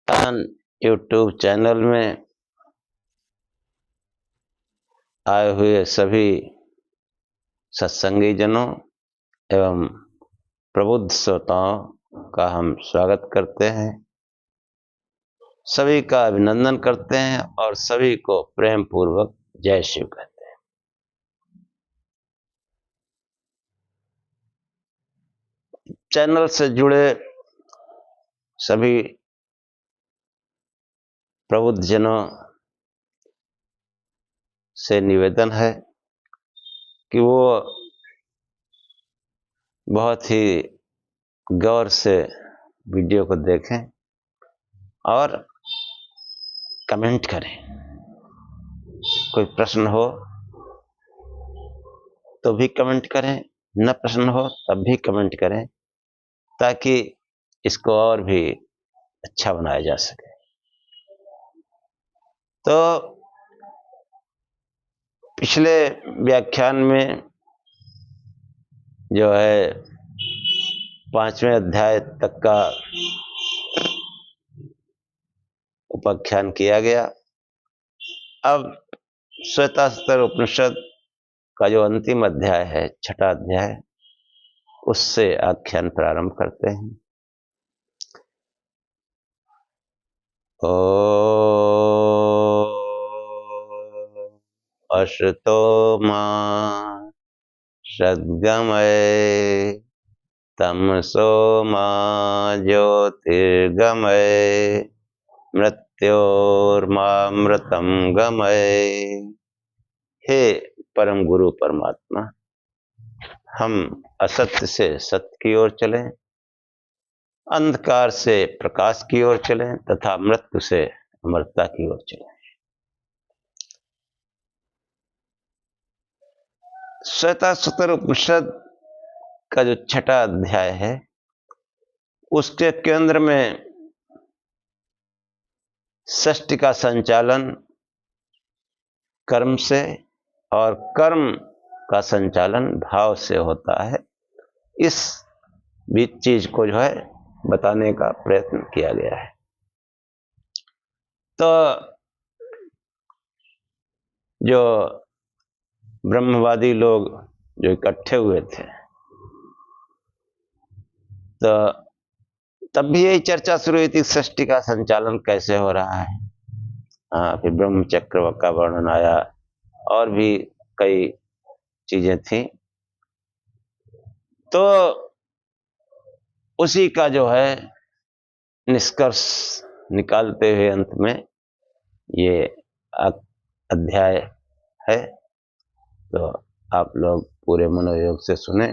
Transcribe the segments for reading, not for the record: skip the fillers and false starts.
YouTube channel में आए हुए सभी सत्संगी जनों एवं प्रबुद्ध श्रोताओं का हम स्वागत करते हैं, सभी का अभिनंदन करते हैं और सभी को प्रेम पूर्वक जय शिव कहते हैं। चैनल से जुड़े सभी प्रबुद्ध जनों से निवेदन है कि वो बहुत ही गौर से वीडियो को देखें और कमेंट करें। कोई प्रश्न हो तो भी कमेंट करें, न प्रश्न हो तब भी कमेंट करें, ताकि इसको और भी अच्छा बनाया जा सके। तो पिछले व्याख्यान में जो है 5वें अध्याय तक का उपाख्यान किया गया। अब श्वेतास्त्र उपनिषद का जो अंतिम अध्याय है, 6वां अध्याय, उससे आख्यान प्रारंभ करते हैं। अश्तो मा सद्गमय तमसो मा ज्योतिर्गमय मृत्योर्मामृतम गमय। हे परम गुरु परमात्मा, हम असत्य से सत्य की ओर चलें, अंधकार से प्रकाश की ओर चलें तथा मृत्यु से अमरता की ओर चलें। श्वेतास्त्र उपनिषद का जो 6वां अध्याय है, उसके केंद्र में सृष्टि का संचालन कर्म से और कर्म का संचालन भाव से होता है। इस बीच चीज को जो है बताने का प्रयत्न किया गया है। तो जो ब्रह्मवादी लोग जो इकट्ठे हुए थे, तो तब भी यही चर्चा शुरू हुई थी, सृष्टि का संचालन कैसे हो रहा है। फिर ब्रह्म चक्र का वर्णन आया और भी कई चीजें थी। तो उसी का जो है निष्कर्ष निकालते हुए अंत में ये अध्याय है। तो आप लोग पूरे मनोयोग से सुने।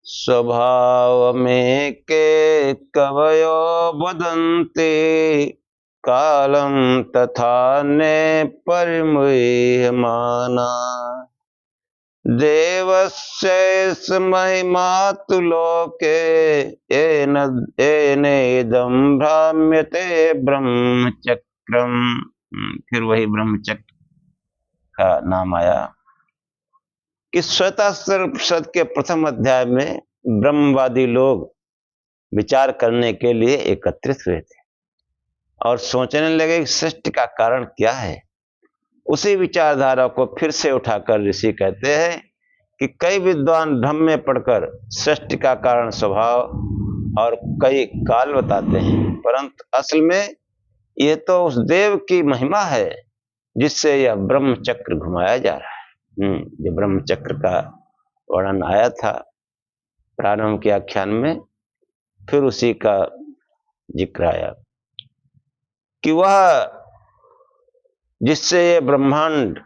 स्वभाव में के कवयो वदन्ति कालम तथा ने परिमुह्यमाना देवस्य महिमातु लोके एनेदं भ्राम्यते ब्रह्मचक्रम। फिर वही ब्रह्मचक्र का नाम आया कि श्वेतास्त्र उपनिषद के प्रथम अध्याय में ब्रह्मवादी लोग विचार करने के लिए एकत्रित हुए थे और सोचने लगे कि सृष्टि का कारण क्या है। उसी विचारधारा को फिर से उठाकर ऋषि कहते हैं कि कई विद्वान भ्रम में पड़कर सृष्टि का कारण स्वभाव और कई काल बताते हैं, परंतु असल में यह तो उस देव की महिमा है जिससे यह ब्रह्म चक्र घुमाया जा रहा है। जो ब्रह्म चक्र का वर्णन आया था प्रारंभ के आख्यान में, फिर उसी का जिक्र आया कि वह जिससे ये ब्रह्मांड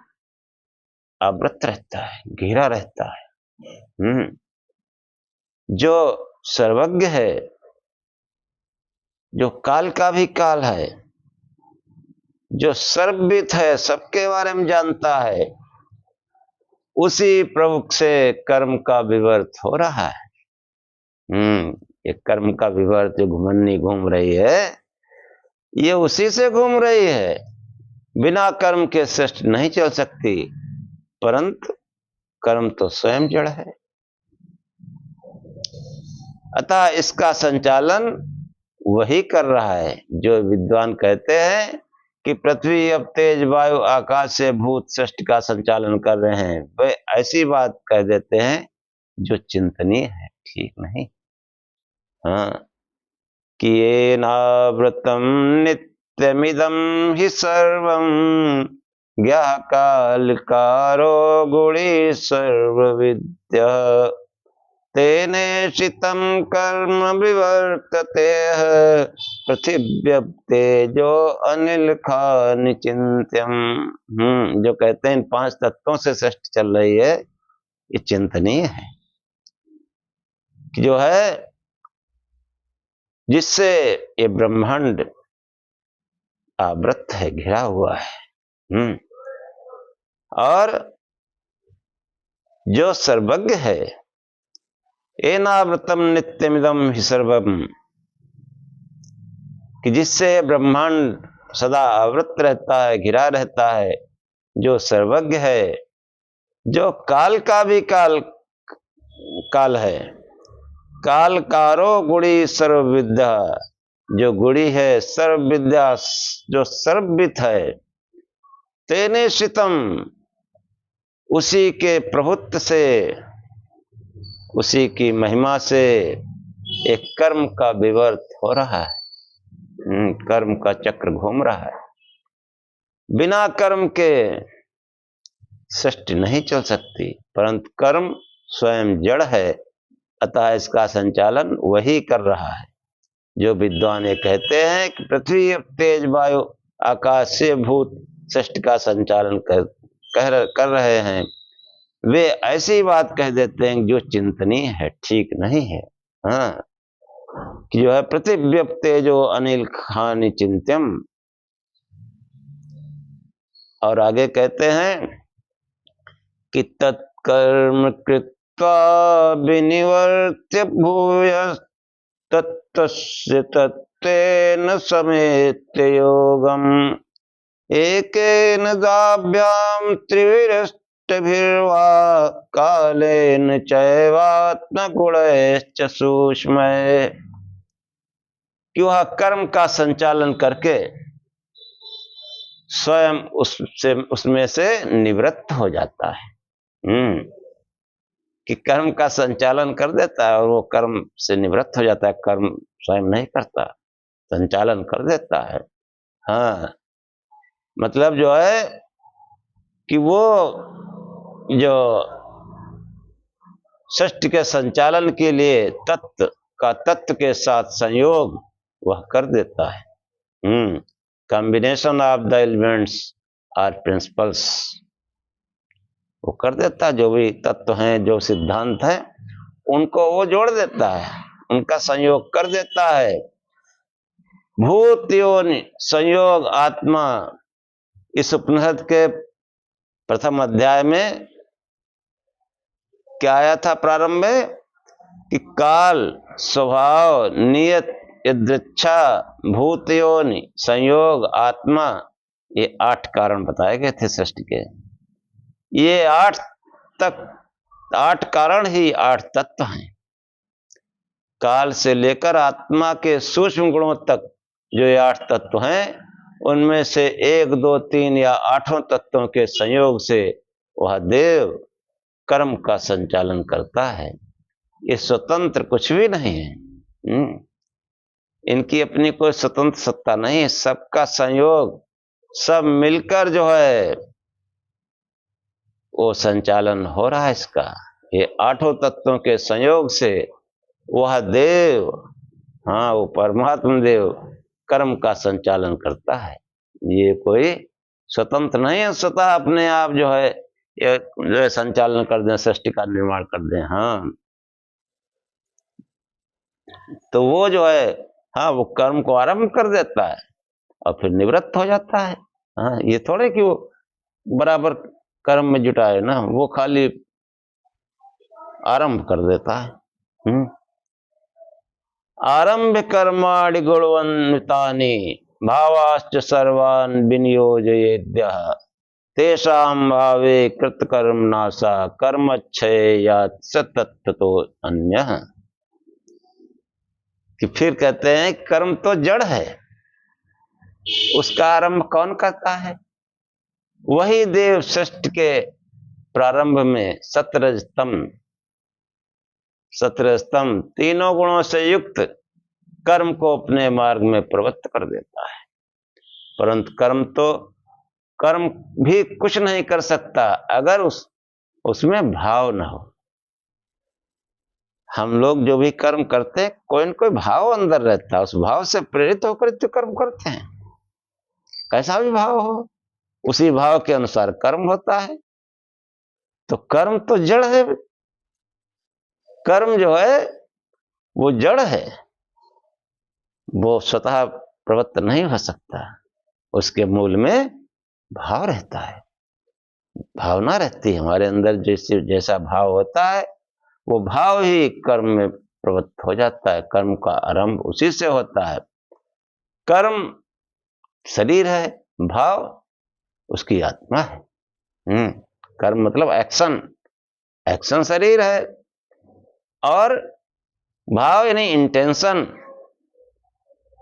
आवृत रहता है, घिरा रहता है, जो सर्वज्ञ है, जो काल का भी काल है, जो सर्वविद है, सबके बारे में जानता है, उसी प्रभु से कर्म का विवर्त हो रहा है। ये कर्म का विवर्त जो घुमन्नी घूम रही है, ये उसी से घूम रही है। बिना कर्म के सृष्टि नहीं चल सकती, परंतु कर्म तो स्वयं जड़ है। अतः इसका संचालन वही कर रहा है। जो विद्वान कहते हैं कि पृथ्वी अब तेज वायु आकाश से भूत सृष्टि का संचालन कर रहे हैं, वे ऐसी बात कह देते हैं जो चिंतनीय है, ठीक नहीं। हाँ, कि येनावृतं नित्यमिदं हि सर्वं ज्ञाकालकारो गुणी सर्वविद्यः तेनेशितं कर्म विवर्तते पृथिव्यप्तेजो अनिल खानि चिंत्यम। जो कहते हैं इन 5 तत्वों से सृष्टि चल रही है, ये चिंतनीय है कि जो है जिससे ये ब्रह्मांड आवृत है, घिरा हुआ है। और जो सर्वज्ञ है, एनावृतम नित्यमिदम हि सर्वम, कि जिससे ब्रह्मांड सदा आवृत रहता है, घिरा रहता है, जो सर्वज्ञ है, जो काल का भी काल है, कालकारो गुणी सर्वविद्या, जो गुणी है सर्वविद्या, जो सर्वविद है, तेने शितम, उसी के प्रभुत्व से, उसी की महिमा से एक कर्म का विवर्त हो रहा है। कर्म का चक्र घूम रहा है। बिना कर्म के सृष्टि नहीं चल सकती, परंतु कर्म स्वयं जड़ है, अतः इसका संचालन वही कर रहा है। जो विद्वान ये कहते हैं कि पृथ्वी तेज वायु आकाश से भूत सृष्टि का संचालन कर रहे हैं, वे ऐसी बात कह देते हैं जो चिंतनीय है, ठीक नहीं है। हाँ, कि जो है पृथिव्यप्तेजो अनिल खानि चिंत्यम। और आगे कहते हैं कि तत्कर्म कृत्वा विनिवर्त्य भूय तत्तस्य तत्तेन समेत्य योगम एकेन दाभ्याम त्रिविरष्टभिर्वा कालेन चैवात्मगुणैश्च सूक्ष्मैः। कि वह कर्म का संचालन करके स्वयं उसमें से निवृत्त हो जाता है। कि कर्म का संचालन कर देता है और वो कर्म से निवृत्त हो जाता है, कर्म स्वयं नहीं करता, संचालन कर देता है। हाँ, मतलब जो है कि वो जो सृष्टि के संचालन के लिए तत्व के साथ संयोग वह कर देता है। Combination of the elements or principles, वो कर देता है। जो भी तत्व हैं, जो सिद्धांत हैं, उनको वो जोड़ देता है, उनका संयोग कर देता है। भूत योनि संयोग आत्मा, इस उपनिषद के प्रथम अध्याय में क्या आया था प्रारंभ में कि काल स्वभाव नियत यदृच्छा भूत योनि संयोग आत्मा, ये 8 कारण बताए गए थे सृष्टि के। ये 8 कारण ही 8 तत्व हैं। काल से लेकर आत्मा के सूक्ष्म गुणों तक जो ये 8 तत्व हैं, उनमें से 1, 2, 3 या 8 तत्वों के संयोग से वह देव कर्म का संचालन करता है। ये स्वतंत्र कुछ भी नहीं है। इनकी अपनी कोई स्वतंत्र सत्ता नहीं है, सबका संयोग, सब मिलकर जो है वो संचालन हो रहा है इसका। ये 8 तत्वों के संयोग से वह देव, हाँ, वो परमात्मा देव कर्म का संचालन करता है। ये कोई स्वतंत्र नहीं है, स्वतः अपने आप जो है ये जो है संचालन कर दें, सृष्टि का निर्माण कर दें। हाँ, तो वो जो है, हाँ, वो कर्म को आरंभ कर देता है और फिर निवृत्त हो जाता है। हाँ, ये थोड़े कि वो बराबर कर्म में जुटा है ना, वो खाली आरंभ कर देता है। आरंभ कर्माणि गुणवन्वितानि भावाश्च सर्वान् विनियोजयेद्यः तेषां भावे कृतकर्म नाशा कर्मक्षय यात् स तत्तो अन्यः। कि फिर कहते हैं कर्म तो जड़ है, उसका आरंभ कौन करता है? वही देव सृष्टि के प्रारंभ में सत्रस्तम तीनों गुणों से युक्त कर्म को अपने मार्ग में प्रवृत्त कर देता है। परंतु कर्म भी कुछ नहीं कर सकता अगर उसमें भाव न हो। हम लोग जो भी कर्म करते हैं, कोई न कोई भाव अंदर रहता है, उस भाव से प्रेरित होकर तो कर्म करते हैं। कैसा भी भाव हो, उसी भाव के अनुसार कर्म होता है। तो कर्म तो जड़ है, कर्म जो है वो जड़ है, वो स्वतः प्रवृत्त नहीं हो सकता। उसके मूल में भाव रहता है, भावना रहती है हमारे अंदर। जैसा भाव होता है वो भाव ही कर्म में प्रवृत्त हो जाता है। कर्म का आरंभ उसी से होता है। कर्म शरीर है, भाव उसकी आत्मा है। कर्म मतलब एक्शन शरीर है, और भाव यानी इंटेंशन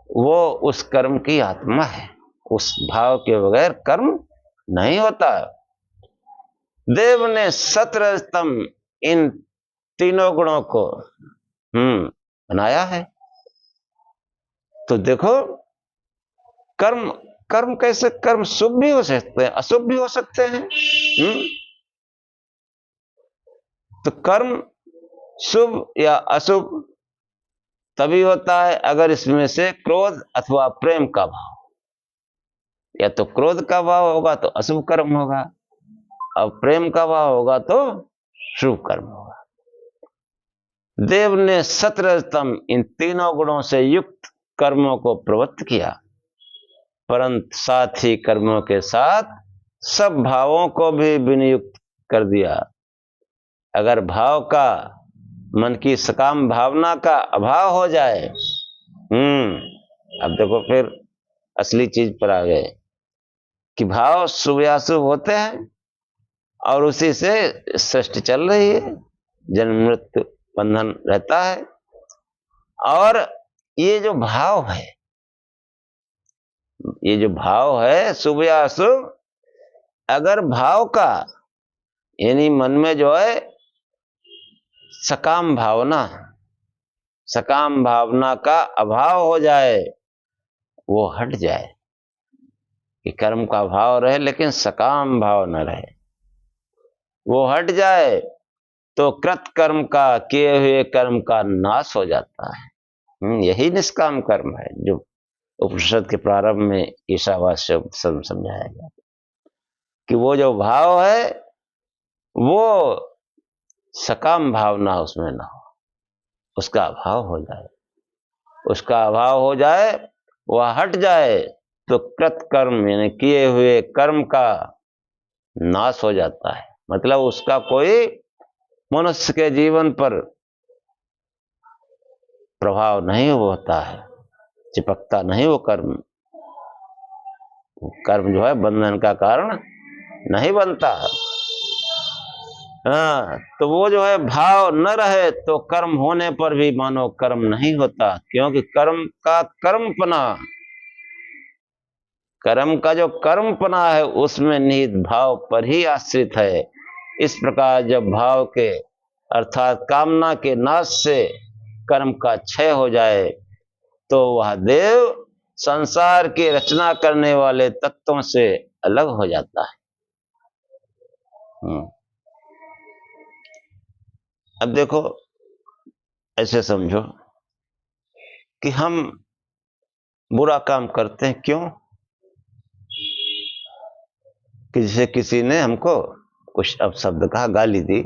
वो उस कर्म की आत्मा है। उस भाव के बगैर कर्म नहीं होता। देव ने सत्रस्तम इन तीनों गुणों को बनाया है। तो देखो, कर्म कैसे, कर्म शुभ भी हो सकते हैं, अशुभ भी हो सकते हैं। तो कर्म शुभ या अशुभ तभी होता है अगर इसमें से क्रोध अथवा प्रेम का भाव, या तो क्रोध का भाव होगा तो अशुभ कर्म होगा, और प्रेम का भाव होगा तो शुभ कर्म होगा। देव ने सत्रस्तम इन तीनों गुणों से युक्त कर्मों को प्रवृत्त किया, परंतु साथ ही कर्मों के साथ सब भावों को भी विनियुक्त कर दिया। अगर भाव का, मन की सकाम भावना का अभाव हो जाए, अब देखो फिर असली चीज पर आ गए कि भाव शुभ या अशुभ होते हैं, और उसी से सृष्टि चल रही है, जन्म मृत्यु बंधन रहता है। और ये जो भाव है शुभ या अशुभ, अगर भाव का यानी मन में जो है सकाम भावना का अभाव हो जाए, वो हट जाए, कि कर्म का भाव रहे लेकिन सकाम भाव न रहे, वो हट जाए, तो कृत कर्म का, किए हुए कर्म का नाश हो जाता है। यही निष्काम कर्म है जो उपनिषद के प्रारंभ में ईशावास्य समझाया गया, कि वो जो भाव है वो सकाम भावना उसमें ना हो, उसका अभाव हो जाए, वह हट जाए, तो कृत कर्म यानी किए हुए कर्म का नाश हो जाता है। मतलब उसका कोई मनुष्य के जीवन पर प्रभाव नहीं होता है, चिपकता नहीं वो कर्म जो है बंधन का कारण नहीं बनता। तो वो जो है भाव न रहे तो कर्म होने पर भी मानो कर्म नहीं होता, क्योंकि कर्म का जो कर्मपना है उसमें निहित भाव पर ही आश्रित है। इस प्रकार जब भाव के अर्थात कामना के नाश से कर्म का क्षय हो जाए, तो वह देव संसार की रचना करने वाले तत्वों से अलग हो जाता है। अब देखो, ऐसे समझो कि हम बुरा काम करते हैं, क्यों? कि जैसे किसी ने हमको कुछ अपशब्द कहा, गाली दी,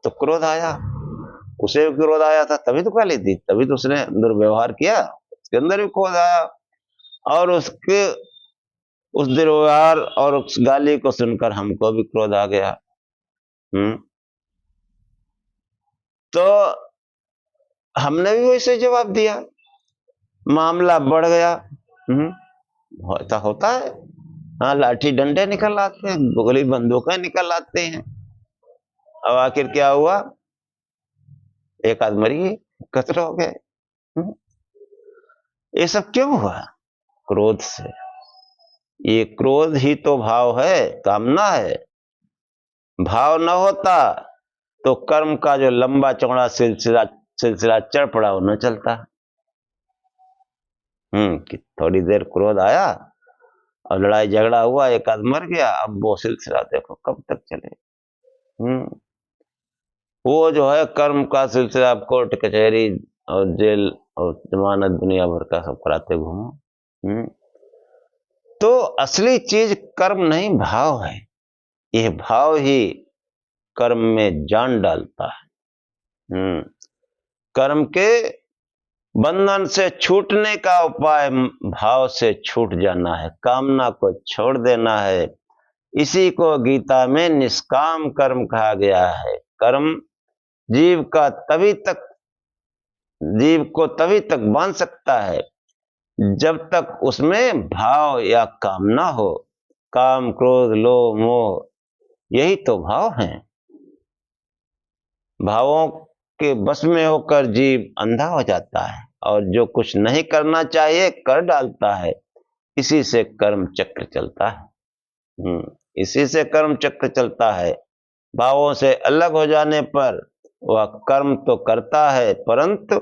तो क्रोध आया, उसे क्रोध आया था तभी तो गाली दी, तभी तो उसने दुर्व्यवहार किया, उसके अंदर भी क्रोध आया, और उसके उस दुर्व्यवहार और उस गाली को सुनकर हमको भी क्रोध आ गया। तो हमने भी वैसे जवाब दिया, मामला बढ़ गया। ऐसा होता है। हाँ, लाठी डंडे निकल आते हैं, गोली बंदूकें निकल आते हैं। अब आखिर क्या हुआ? एक आदमी मरी, कत्ल हो गए। ये सब क्यों हुआ? क्रोध से। ये क्रोध ही तो भाव है, कामना है। भाव न होता तो कर्म का जो लंबा चौड़ा सिलसिला चढ़ पड़ा वो न चलता। कि थोड़ी देर क्रोध आया और लड़ाई झगड़ा हुआ, एक आध मर गया, अब वो सिलसिला देखो कब तक चले। वो जो है कर्म का सिलसिला, कोर्ट कचहरी और जेल और जमानत दुनिया भर का सब कराते घूमो। तो असली चीज कर्म नहीं, भाव है। यह भाव ही कर्म में जान डालता है। कर्म के बंधन से छूटने का उपाय भाव से छूट जाना है, कामना को छोड़ देना है। इसी को गीता में निष्काम कर्म कहा गया है। कर्म जीव को तभी तक बांध सकता है जब तक उसमें भाव या कामना हो। काम, क्रोध, लोभ, मोह, यही तो भाव हैं। भावों के बस में होकर जीव अंधा हो जाता है और जो कुछ नहीं करना चाहिए कर डालता है। इसी से कर्म चक्र चलता है। इसी से कर्म चक्र चलता है। भावों से अलग हो जाने पर वह कर्म तो करता है, परंतु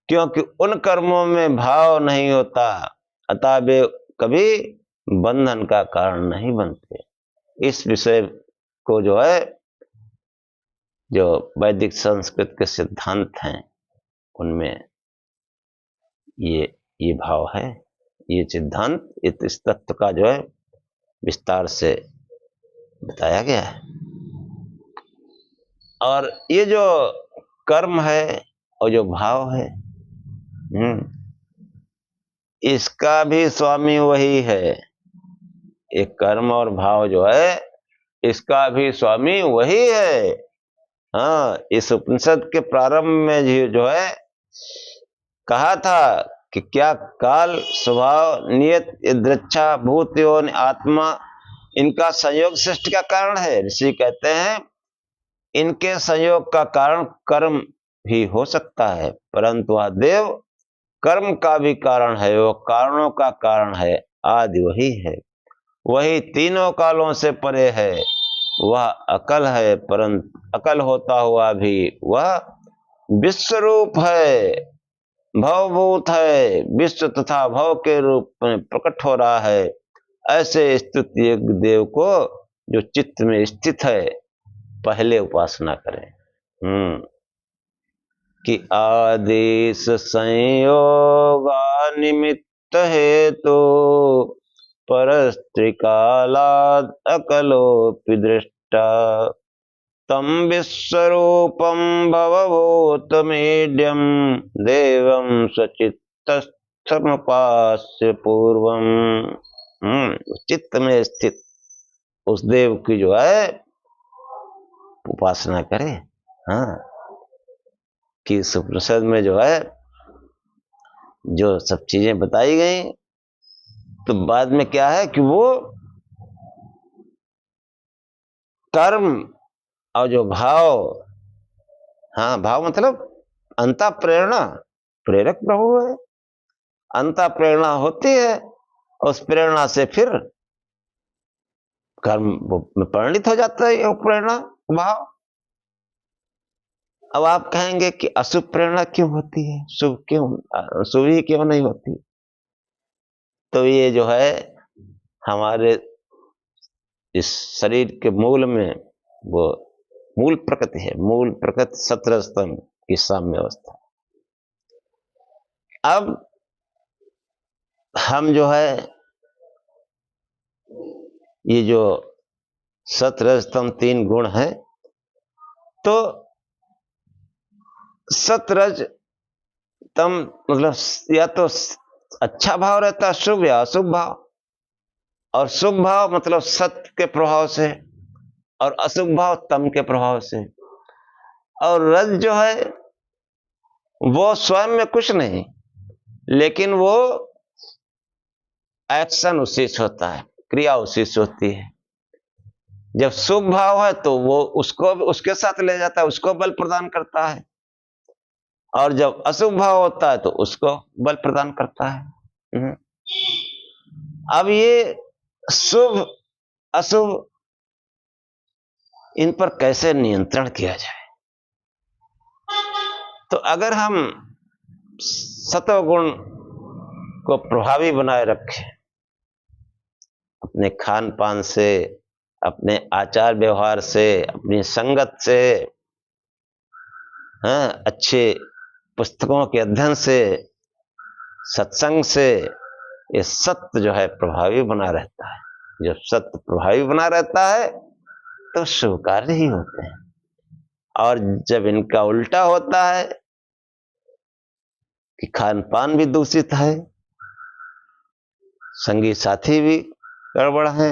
क्योंकि उन कर्मों में भाव नहीं होता, अतः वे कभी बंधन का कारण नहीं बनते। इस विषय को जो है, जो वैदिक संस्कृत के सिद्धांत हैं उनमें ये भाव है, ये सिद्धांत, इस तत्व का जो है विस्तार से बताया गया है। और ये जो कर्म है और जो भाव है, इसका भी स्वामी वही है। ये कर्म और भाव जो है, इसका भी स्वामी वही है। इस उपनिषद के प्रारंभ में जो है कहा था कि क्या काल, स्वभाव, नियत, दृच्छा, भूत एवं आत्मा, इनका संयोग सृष्टि का कारण है। ऋषि कहते हैं इनके संयोग का कारण कर्म भी हो सकता है, परंतु वह देव कर्म का भी कारण है, वो कारणों का कारण है, आदि वही है। वही तीनों कालों से परे है। वह अकल है, परंतु अकल होता हुआ भी वह विश्व रूप है, भवभूत है, विश्व तथा भव के रूप में प्रकट हो रहा है। ऐसे स्थित देव को जो चित्त में स्थित है, पहले उपासना करें। कि आदेश संयोगा निमित्त हेतु परस्त्रिकालाद अकलोपि दृष्टा तम विश्वरूपम भवभूतमेड्यम देवम सचित्तस्थमुपास्य पूर्वम। चित्त में स्थित उस देव की जो है उपासना करे। कि उपनिषद में जो है जो सब चीजें बताई गई, तो बाद में क्या है कि वो कर्म और जो भाव, भाव मतलब अंतः प्रेरणा, प्रेरक प्रभु है। अंतः प्रेरणा होती है, उस प्रेरणा से फिर कर्म में परिणित हो जाता है। प्रेरणा भाव। अब आप कहेंगे कि अशुभ प्रेरणा क्यों होती है, शुभ ही क्यों नहीं होती? तो ये जो है हमारे इस शरीर के मूल में वो मूल प्रकृति है। मूल प्रकृति सत्रस्तम की साम्य अवस्था। अब हम जो है ये जो सत्रस्तम 3 गुण है, तो सत्रज तम मतलब या तो अच्छा भाव रहता है, शुभ या अशुभ भाव। और शुभ भाव मतलब सत्य के प्रभाव से, और अशुभ भाव तम के प्रभाव से। और रज जो है वो स्वयं में कुछ नहीं, लेकिन वो एक्शन उसी से होता है, क्रिया उसी से होती है। जब शुभ भाव है तो वो उसको उसके साथ ले जाता है, उसको बल प्रदान करता है। और जब अशुभ भाव होता है तो उसको बल प्रदान करता है। अब ये शुभ अशुभ इन पर कैसे नियंत्रण किया जाए? तो अगर हम सत्वगुण को प्रभावी बनाए रखें अपने खान पान से, अपने आचार व्यवहार से, अपनी संगत से, अच्छे पुस्तकों के अध्ययन से, सत्संग से, ये सत्य जो है प्रभावी बना रहता है। जब सत्य प्रभावी बना रहता है तो शुभ कार्य ही होते हैं। और जब इनका उल्टा होता है कि खान पान भी दूषित है, संगी साथी भी गड़बड़ है,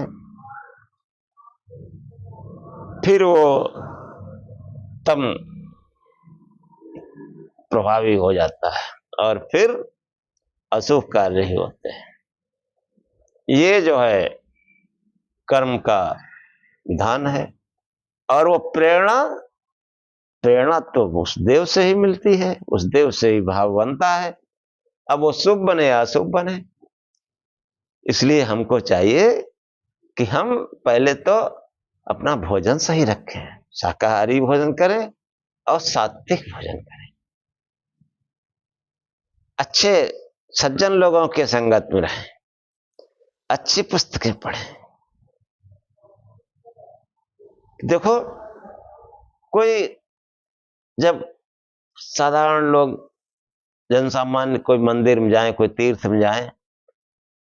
फिर वो तम प्रभावी हो जाता है और फिर अशुभ कार्य ही होते हैं। ये जो है कर्म का विधान है। और वो प्रेरणा तो उस देव से ही मिलती है, उस देव से ही भाव बनता है। अब वो शुभ बने या अशुभ बने, इसलिए हमको चाहिए कि हम पहले तो अपना भोजन सही रखें, शाकाहारी भोजन करें और सात्विक भोजन करें, अच्छे सज्जन लोगों के संगत में रहें, अच्छी पुस्तकें पढ़ें। देखो, कोई जब साधारण लोग जनसामान्य कोई मंदिर में जाए, कोई तीर्थ में जाए,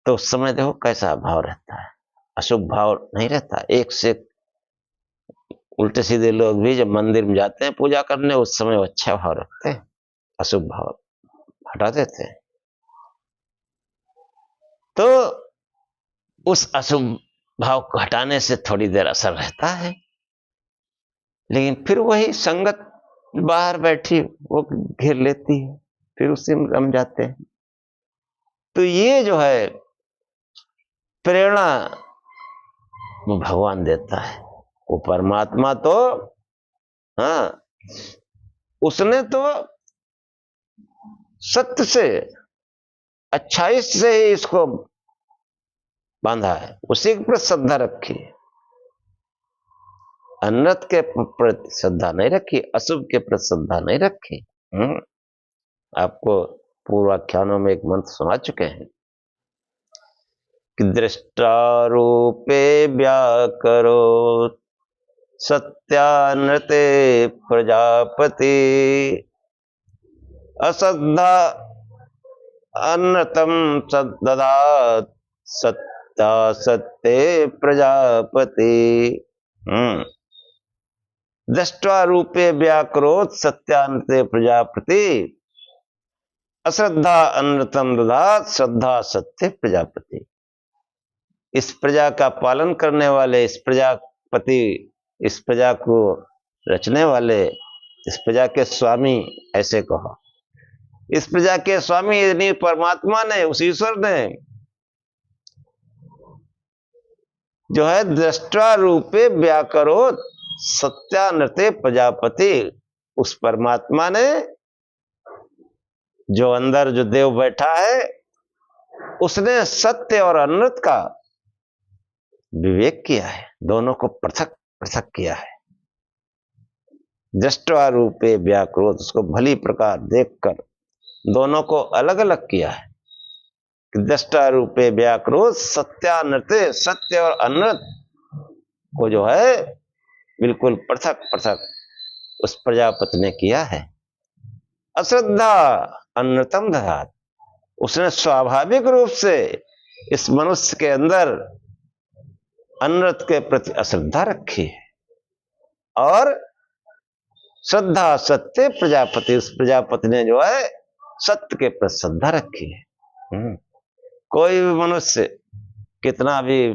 तो उस समय देखो कैसा भाव रहता है, अशुभ भाव नहीं रहता। एक से उल्टे सीधे लोग भी जब मंदिर में जाते हैं पूजा करने, उस समय वो अच्छा भाव रखते हैं, अशुभ भाव हटा देते हैं। तो उस अशुभ भाव को हटाने से थोड़ी देर असर रहता है, लेकिन फिर वही संगत बाहर बैठी वो घेर लेती है, फिर उसी में रम जाते हैं। तो ये जो है प्रेरणा वो भगवान देता है, वो परमात्मा तो उसने तो सत्य से, अच्छाई से ही इसको बांधा है, उसी के प्रति श्रद्धा रखी, अन्नत के प्रति श्रद्धा नहीं रखी, अशुभ के प्रति श्रद्धा नहीं रखी। आपको पूर्वाख्यानों में एक मंत्र सुना चुके हैं कि दृष्टारूपे व्याकरोत् सत्यानृते प्रजापति अश्रद्धा अन्नतम ददात् सत्या सत्ये प्रजापति। दृष्टा रूपे व्याकरोत् सत्यानृते प्रजापति अश्रद्धा अन्नतम ददात् श्रद्धा सत्य प्रजापति। इस प्रजा का पालन करने वाले, इस प्रजापति, इस प्रजा को रचने वाले, इस प्रजा के स्वामी, ऐसे कहो, इस प्रजा के स्वामी यानी परमात्मा ने, उस ईश्वर ने जो है दृष्टा रूपे व्याकरोत् सत्यानृते प्रजापति, उस परमात्मा ने जो अंदर जो देव बैठा है, उसने सत्य और अनृत का विवेक किया है, दोनों को पृथक पृथक किया है। दृष्टा रूपे व्याकरोत्, उसको भली प्रकार देखकर दोनों को अलग अलग किया है। दृष्टा रूपे व्याकरोत् सत्यानृते, सत्य और अनृत को जो है बिल्कुल पृथक पृथक उस प्रजापति ने किया है। अश्रद्धा अन्नतम ददात्, उसने स्वाभाविक रूप से इस मनुष्य के अंदर अनृत के प्रति अश्रद्धा रखी है, और श्रद्धा सत्य प्रजापति, उस प्रजापति ने जो है सत्य के प्रति श्रद्धा रखी है। कोई भी मनुष्य कितना भी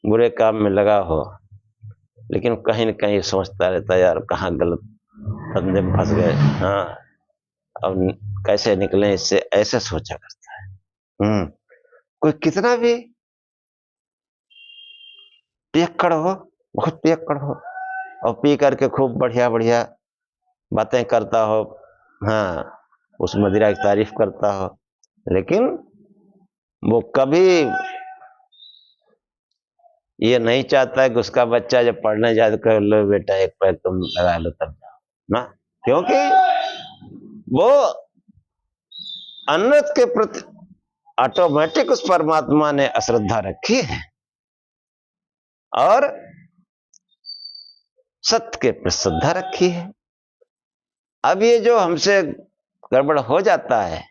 बुरे काम में लगा हो, लेकिन कहीं न कहीं सोचता रहता है, यार कहाँ गलत धंधे में फंस गए, अब कैसे निकले इससे, ऐसे सोचा करता है। कोई कितना भी पियक्कड़ हो, बहुत पियक्कड़ हो, और पी करके खूब बढ़िया बढ़िया बातें करता हो, उस मदिरा की तारीफ करता हो, लेकिन वो कभी ये नहीं चाहता है कि उसका बच्चा जब पढ़ने जाए तो कहे लो बेटा एक पैर तुम लगा लो तब जाओ ना, क्योंकि वो अन्नत के प्रति ऑटोमेटिक उस परमात्मा ने अश्रद्धा रखी है और सत्य के प्रति श्रद्धा रखी है। अब ये जो हमसे गड़बड़ हो जाता है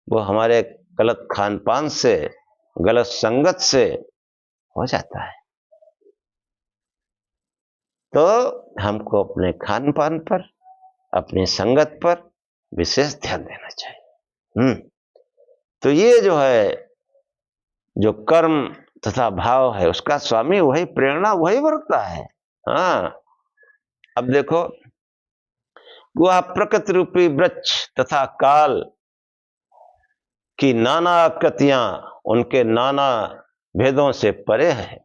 वो हमारे गलत खान पान से, गलत संगत से हो जाता है। तो हमको अपने खान पान पर, अपनी संगत पर विशेष ध्यान देना चाहिए। तो ये जो है, जो कर्म तथा भाव है उसका स्वामी वही, प्रेरणा वही वर्ता है। हाँ, अब देखो, वह प्रकृति रूपी वृक्ष तथा काल की नाना आकृतियां उनके नाना भेदों से परे है,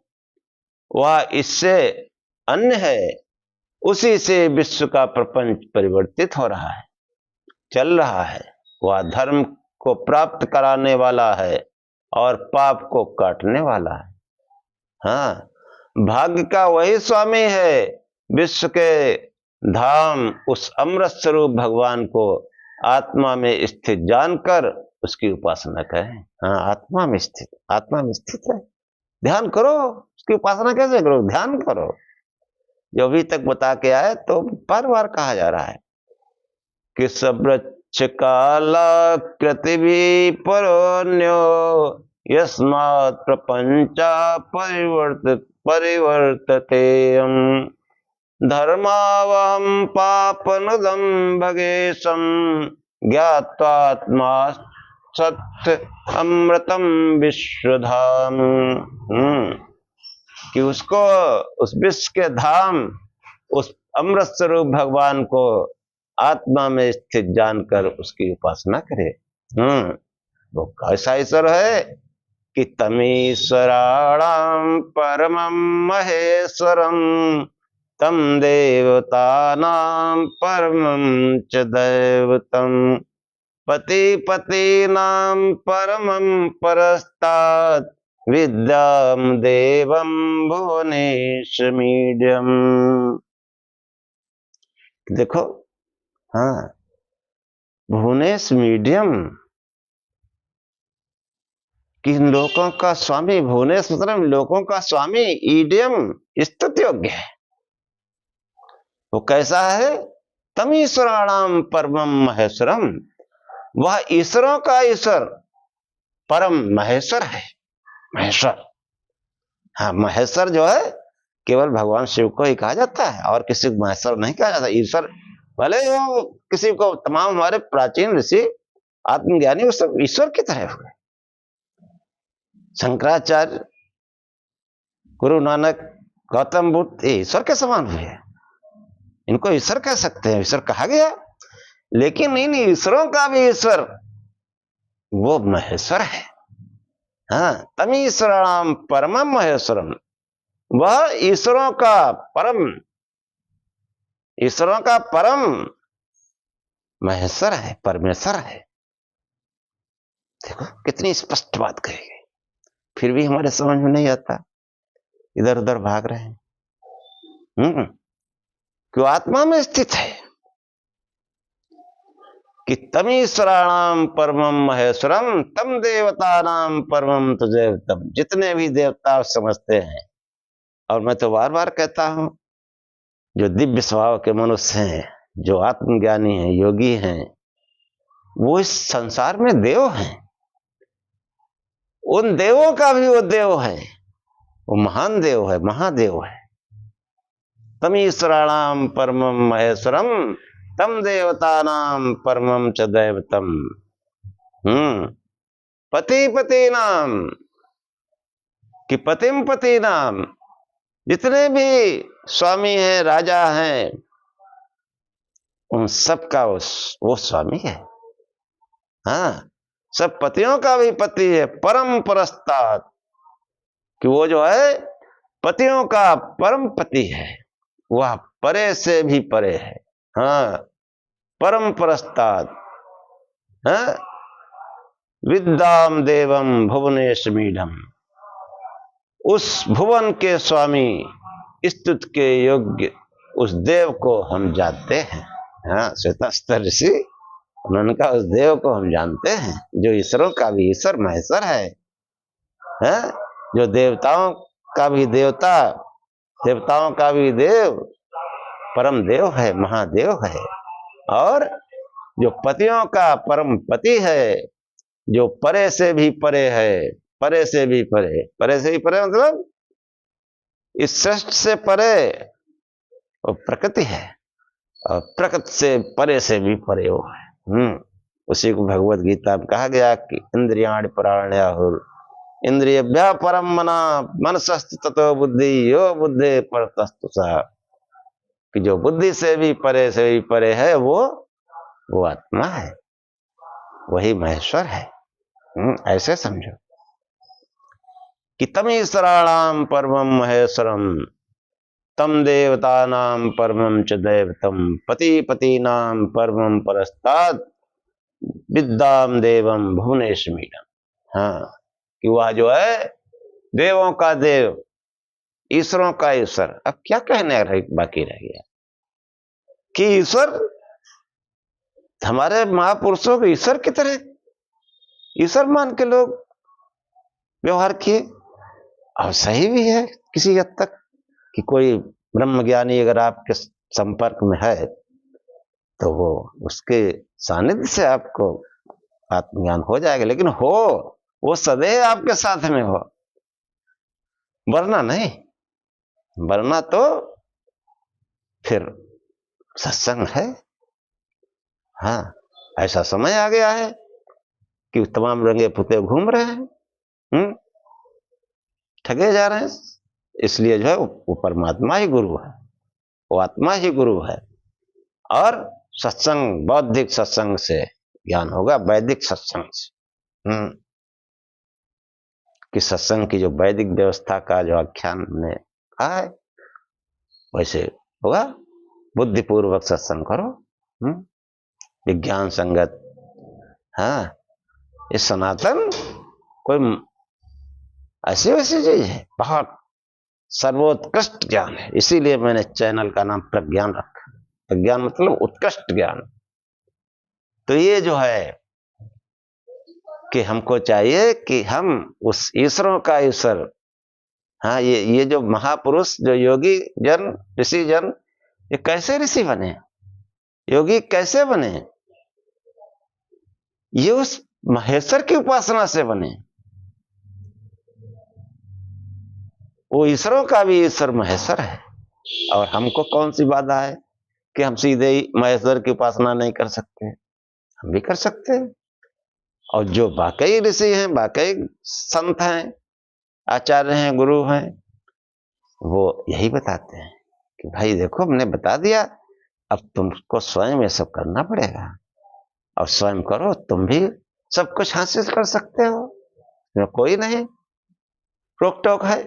वह इससे अन्य है, उसी से विश्व का प्रपंच परिवर्तित हो रहा है, चल रहा है। वह धर्म को प्राप्त कराने वाला है और पाप को काटने वाला है। हाँ, भाग्य का वही स्वामी है, विश्व के धाम उस अमृत स्वरूप भगवान को आत्मा में स्थित जानकर उसकी उपासना करें। हाँ, आत्मा में स्थित है, ध्यान करो, उसकी उपासना कैसे करो, ध्यान करो। जो अभी तक बता के आए तो बार बार कहा जा रहा है कि सवृक्ष काला कृतिभी परोन्यो यस्मात् प्रपंचा परिवर्ततेयम् धर्मावहं पापनुदं भगेशं ज्ञात्वात्मा सत्य अमृतम विश्वधाम। कि उसको, उस विश्व के धाम, उस अमृत स्वरूप भगवान को आत्मा में स्थित जानकर उसकी उपासना करे। वो कैसा ईश्वर है कि तमीश्वराणाम परमं महेश्वरम तम देवतानां परमं च दैवतम पतिपतीनां परमं परस्तात् विद्यां देवं भुवनेशमीड्यम्। देखो, हाँ, भुवनेश मीडियम, किन लोकों का स्वामी, भुवनेश मतलब लोकों का स्वामी, ईडियम स्तुति योग्य है। वो कैसा है? तमीश्वराणाम परमं महेश्वरम, वह ईश्वरों का ईश्वर परम महेश्वर है। महेश्वर, हाँ, महेश्वर जो है केवल भगवान शिव को ही कहा जाता है और किसी को महेश्वर नहीं कहा जाता। ईश्वर भले वो किसी को, तमाम हमारे प्राचीन ऋषि आत्मज्ञानी वो सब ईश्वर की तरह हुए। शंकराचार्य, गुरु नानक, गौतम बुद्ध, ये ईश्वर के समान हुए। इनको ईश्वर कह सकते हैं, ईश्वर कहा गया। लेकिन इन ईश्वरों का भी ईश्वर वो महेश्वर है। हाँ, तमीश्वराणाम परमं महेश्वरम, वह ईश्वरों का परम महेश्वर है, परमेश्वर है। देखो कितनी स्पष्ट बात कही गई, फिर भी हमारे समझ में नहीं आता, इधर उधर भाग रहे हैं। क्यों? आत्मा में स्थित है कि तमीश्वराणाम परमं महेश्वरम तम देवतानां परमं तु दैवतम। जितने भी देवता समझते हैं, और मैं तो बार बार कहता हूं, जो दिव्य स्वभाव के मनुष्य हैं, जो आत्मज्ञानी हैं, योगी हैं, वो इस संसार में देव हैं। उन देवों का भी वो देव है, वो महान देव है, महादेव है। तमीश्वराणाम परमं महेश्वरम तम देवतानां परमं च दैवतम। पति नाम कि पतिम पति नाम, जितने भी स्वामी हैं, राजा हैं, उन सब का वो स्वामी है। हाँ, सब पतियों का भी पति है, परम परस्तात्, कि वो जो है पतियों का परम पति है, वह परे से भी परे है। हाँ, परम परस्तात्, हाँ? विद्याम देवम भुवनेश मीडम, उस भुवन के स्वामी, स्तुति के योग्य उस देव को हम जानते हैं। हाँ, श्वेताश्वतर ऋषि उन्होंने कहा उस देव को हम जानते हैं जो ईश्वरों का भी ईश्वर महेश्वर है, जो देवताओं का भी देवता, देवताओं का भी देव, परम देव है, महादेव है, और जो पतियों का परम पति है, जो परे से भी परे है, परे से भी परे, परे से भी परे मतलब इस सृष्टि से परे वो प्रकृति है, और प्रकृति से परे भी परे वो है। उसी को भगवत गीता में कहा गया कि इंद्रियाणि प्राण्याहुर इंद्रियभ्यः परम मना मनसस्तु ततो बुद्धि यो बुद्धि परतस्तु सा, कि जो बुद्धि से भी परे है वो आत्मा है, वही महेश्वर है। ऐसे समझो कि तमीश्वराणाम परमं महेश्वरम तम देवतानां परमं च दैवतम पति पतीनां परमं परस्तात् विद्याम देवम भुवनेश मीडम। हाँ, कि वह जो है देवों का देव, ईश्वरों का ईश्वर। अब क्या कहने बाकी रह गया कि ईश्वर हमारे महापुरुषों को ईश्वर की तरह ईश्वर मान के लोग व्यवहार किए, और सही भी है किसी हद तक, कि कोई ब्रह्मज्ञानी अगर आपके संपर्क में है तो वो उसके सानिध्य से आपको आत्मज्ञान हो जाएगा, लेकिन वो सदैव आपके साथ में हो, वरना नहीं, वरना तो फिर सत्संग है। हाँ, ऐसा समय आ गया है कि तमाम रंगे पुते घूम रहे हैं, ठगे जा रहे हैं, इसलिए जो है वो परमात्मा ही गुरु है, वो आत्मा ही गुरु है। और सत्संग, बौद्धिक सत्संग से ज्ञान होगा, वैदिक सत्संग से। कि सत्संग की जो वैदिक व्यवस्था का जो आख्यान ने कहा है वैसे होगा, बुद्धिपूर्वक सत्संग करो, विज्ञान संगत। हाँ, ये सनातन कोई ऐसी वैसी चीज है, बहुत सर्वोत्कृष्ट ज्ञान है, इसीलिए मैंने चैनल का नाम प्रज्ञान रखा। प्रज्ञान मतलब उत्कृष्ट ज्ञान। तो ये जो है कि हमको चाहिए कि हम उस ईश्वरों का ईश्वर, हाँ, ये जो महापुरुष, जो योगी जन, ऋषि जन, ये कैसे ऋषि बने, योगी कैसे बने, ये उस महेश्वर की उपासना से बने। वो ईश्वरों का भी ईश्वर महेश्वर है, और हमको कौन सी बाधा है कि हम सीधे ही महेश्वर की उपासना नहीं कर सकते? हम भी कर सकते हैं। और जो वाकई ऋषि हैं, वाकई संत हैं, आचार्य हैं, गुरु हैं, वो यही बताते हैं कि भाई देखो हमने बता दिया, अब तुमको स्वयं ये सब करना पड़ेगा, और स्वयं करो, तुम भी सब कुछ हासिल कर सकते हो, कोई नहीं रोक टोक है।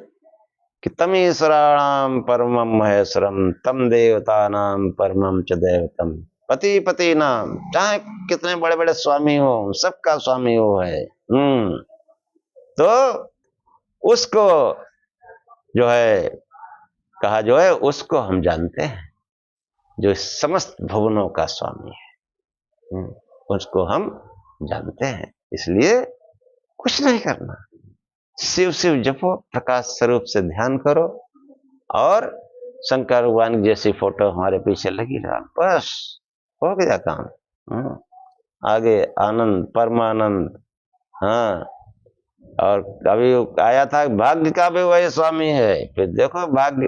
कि तमीश्वराणाम परमं महेश्वरम तम देवतानां परमं च दैवतम पति पति नाम, चाहे कितने बड़े बड़े स्वामी हो, सबका स्वामी वो है। तो उसको जो है कहा, जो है उसको हम जानते हैं, जो समस्त भुवनों का स्वामी है, उसको हम जानते हैं। इसलिए कुछ नहीं करना, शिव शिव जपो, प्रकाश स्वरूप से ध्यान करो, और शंकर भगवान जैसी फोटो हमारे पीछे लगी रहा, बस हो गया काम। आगे आनंद, परमानंद। हाँ, और कभी आया था भाग्य का भी वही स्वामी है, फिर देखो भाग्य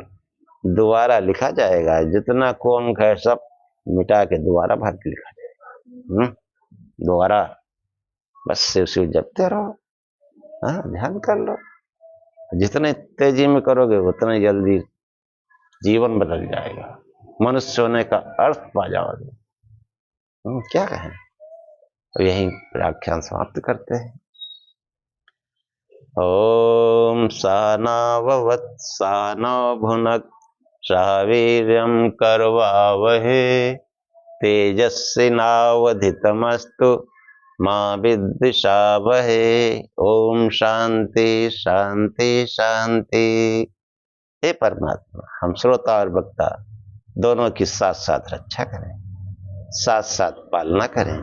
दोबारा लिखा जाएगा, जितना कोंक है सब मिटा के दोबारा भाग्य लिखा जाएगा। दोबारा बस शिव शिव जपते रहो, हाँ, ध्यान कर लो, जितने तेजी में करोगे उतने जल्दी जीवन बदल जाएगा, मनुष्य होने का अर्थ पा जाओगे। क्या कहें, तो यही व्याख्यान समाप्त करते हैं। ओम सहनाववत् सहनौ भुनक्तु सह वीर्यं करवावहे तेजस्विनावधीतमस्तु मां विद्विषावहे। ओम शांति शांति शांति। हे परमात्मा, हम श्रोता और वक्ता दोनों की साथ साथ रक्षा करें, साथ साथ पालना करें,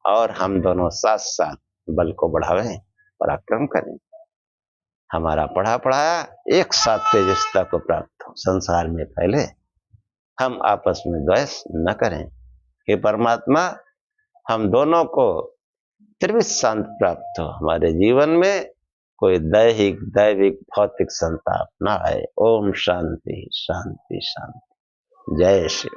और हम दोनों साथ साथ बल को बढ़ावें, पराक्रम करें। हमारा पढ़ा पढ़ाया एक साथ तेजस्ता को प्राप्त हो, संसार में फैले। हम आपस में द्वेष न करें। हे परमात्मा, हम दोनों को त्रिविध शांति प्राप्त हो, हमारे जीवन में कोई दैहिक दैविक भौतिक संताप न आए। ओम शांति शांति शांति। जय श्री